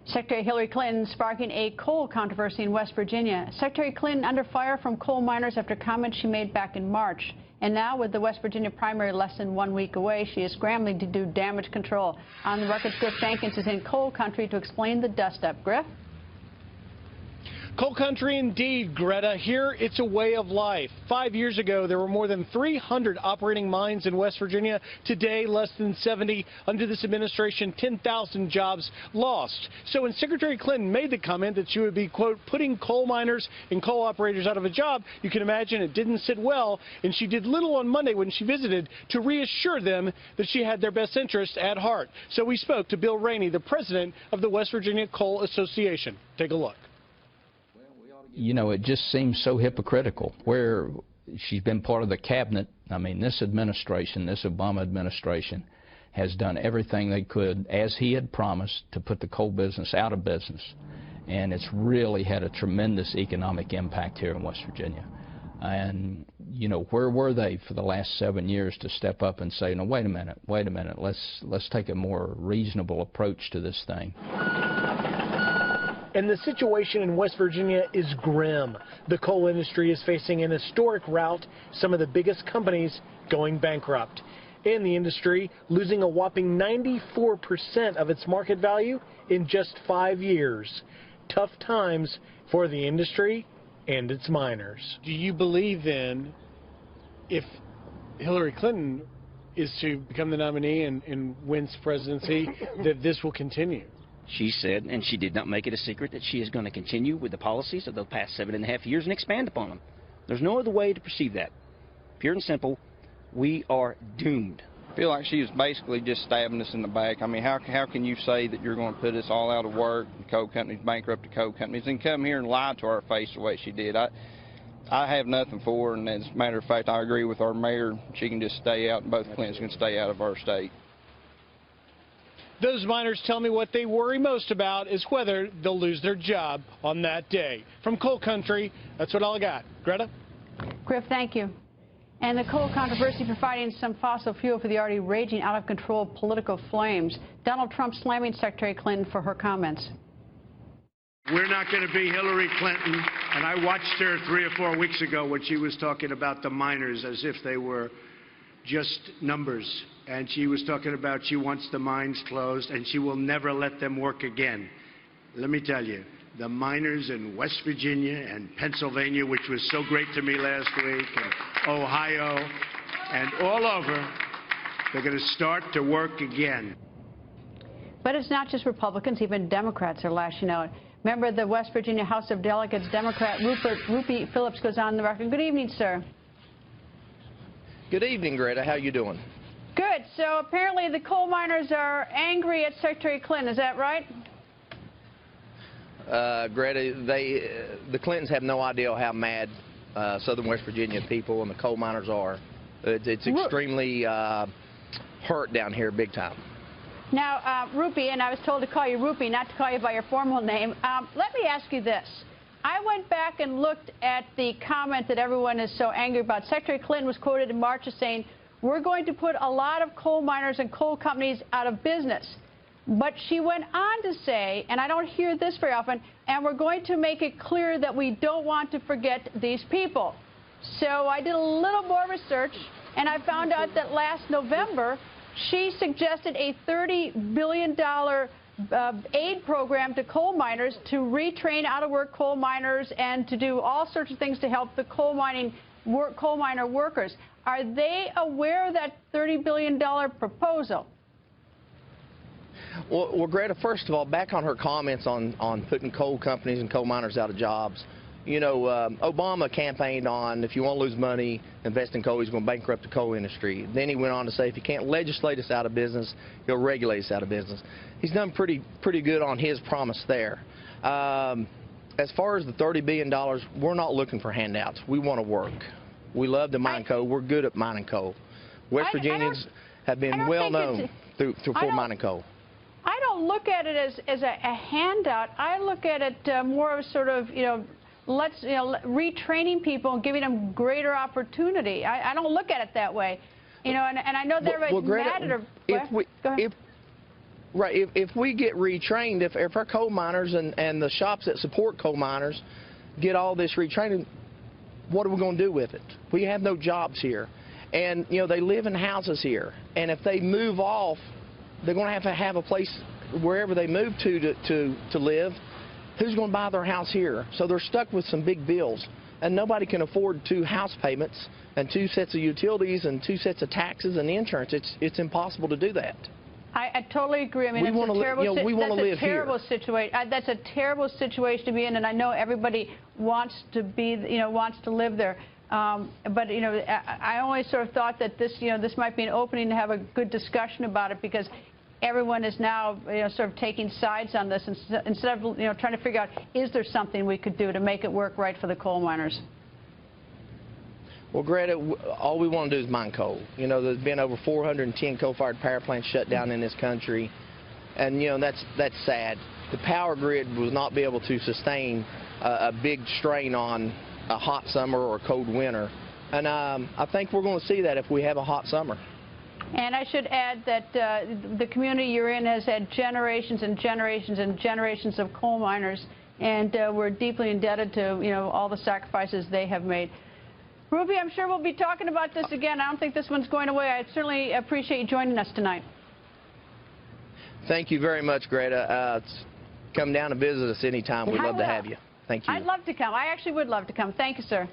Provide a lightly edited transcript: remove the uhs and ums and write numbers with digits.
Secretary Hillary Clinton sparking a coal controversy in West Virginia. Secretary Clinton under fire from coal miners after comments she made back in March. And now, with the West Virginia primary less than 1 week away, she is scrambling to do damage control. On the record, Griff Jenkins is in coal country to explain the dust-up. Griff? Coal country indeed, Greta. Here, it's a way of life. 5 years ago, there were more than 300 operating mines in West Virginia. Today, less than 70. Under this administration, 10,000 jobs lost. So when Secretary Clinton made the comment that she would be, quote, putting coal miners and coal operators out of a job, you can imagine it didn't sit well, and she did little on Monday when she visited to reassure them that she had their best interest at heart. So we spoke to Bill Rainey, the president of the West Virginia Coal Association. Take a look. You know, it just seems so hypocritical where she's been part of the cabinet. I mean, this administration, this Obama administration, has done everything they could, as he had promised, to put the coal business out of business. And it's really had a tremendous economic impact here in West Virginia. And, you know, where were they for the last 7 years to step up and say, no, wait a minute, let's take a more reasonable approach to this thing. And the situation in West Virginia is grim. The coal industry is facing an historic rout, some of the biggest companies going bankrupt. And the industry losing a whopping 94% of its market value in just 5 years. Tough times for the industry and its miners. Do you believe then, if Hillary Clinton is to become the nominee and wins presidency, that this will continue? She said, and she did not make it a secret, that she is going to continue with the policies of the past 7.5 years and expand upon them. There's no other way to perceive that. Pure and simple, we are doomed. I feel like she was basically just stabbing us in the back. I mean, how can you say that you're going to put us all out of work, the coal companies, bankrupt the coal companies, and come here and lie to our face the way she did? I have nothing for her, and as a matter of fact, I agree with our mayor. She can just stay out, and both Clintons can stay out of our state. Those miners tell me what they worry most about is whether they'll lose their job on that day. From coal country, that's what all I got. Greta? Griff, thank you. And the coal controversy providing some fossil fuel for the already raging out-of-control political flames. Donald Trump slamming Secretary Clinton for her comments. We're not going to be Hillary Clinton. And I watched her 3 or 4 weeks ago when she was talking about the miners as if they were just numbers. And she was talking about she wants the mines closed and she will never let them work again. Let me tell you, the miners in West Virginia and Pennsylvania, which was so great to me last week, and Ohio, and all over, they're going to start to work again. But it's not just Republicans, even Democrats are lashing out. Member of the West Virginia House of Delegates, Democrat Rupert Phillips goes on the record. Good evening, sir. Good evening, Greta. How you doing? Good. So apparently the coal miners are angry at Secretary Clinton. Is that right? Greta, the Clintons have no idea how mad southern West Virginia people and the coal miners are. It's extremely hurt down here big time. Now, Rupee, and I was told to call you Rupee, not to call you by your formal name. Let me ask you this. I went back and looked at the comment that everyone is so angry about. Secretary Clinton was quoted in March as saying, we're going to put a lot of coal miners and coal companies out of business. But she went on to say, and I don't hear this very often, and we're going to make it clear that we don't want to forget these people. So I did a little more research, and I found out that last November, she suggested a $30 billion aid program to coal miners to retrain out-of-work coal miners and to do all sorts of things to help the coal miner workers. Are they aware of that $30 billion proposal? Well, Greta, first of all, back on her comments on putting coal companies and coal miners out of jobs, you know, Obama campaigned on if you want to lose money, invest in coal, he's going to bankrupt the coal industry. Then he went on to say if you can't legislate us out of business, he'll regulate us out of business. He's done pretty good on his promise there. As far as the $30 billion, we're not looking for handouts. We want to work. We love to mine coal. We're good at mining coal. West Virginians have been well known for mining coal. I don't look at it as a handout. I look at it more of sort of, retraining people and giving them greater opportunity. I don't look at it that way. And I know that everybody's mad at her. Right. If we get retrained, if our coal miners and the shops that support coal miners get all this retraining, what are we going to do with it? We have no jobs here. And, you know, they live in houses here. And if they move off, they're going to have a place wherever they move to live. Who's going to buy their house here? So they're stuck with some big bills. And nobody can afford 2 house payments and 2 sets of utilities and 2 sets of taxes and insurance. It's impossible to do that. I totally agree. I mean, we want to live here. That's a terrible situation to be in, and I know everybody wants to be, wants to live there. But I always sort of thought that this, this might be an opening to have a good discussion about it, because everyone is now, sort of taking sides on this instead of, trying to figure out, is there something we could do to make it work right for the coal miners? Well, Greta, all we want to do is mine coal. There's been over 410 coal-fired power plants shut down in this country, and that's sad. The power grid will not be able to sustain a big strain on a hot summer or a cold winter, and I think we're going to see that if we have a hot summer. And I should add that the community you're in has had generations and generations and generations of coal miners, and we're deeply indebted to all the sacrifices they have made. Ruby, I'm sure we'll be talking about this again. I don't think this one's going away. I certainly appreciate you joining us tonight. Thank you very much, Greta. Come down and visit us anytime. We'd love to have you. Thank you. I'd love to come. I actually would love to come. Thank you, sir.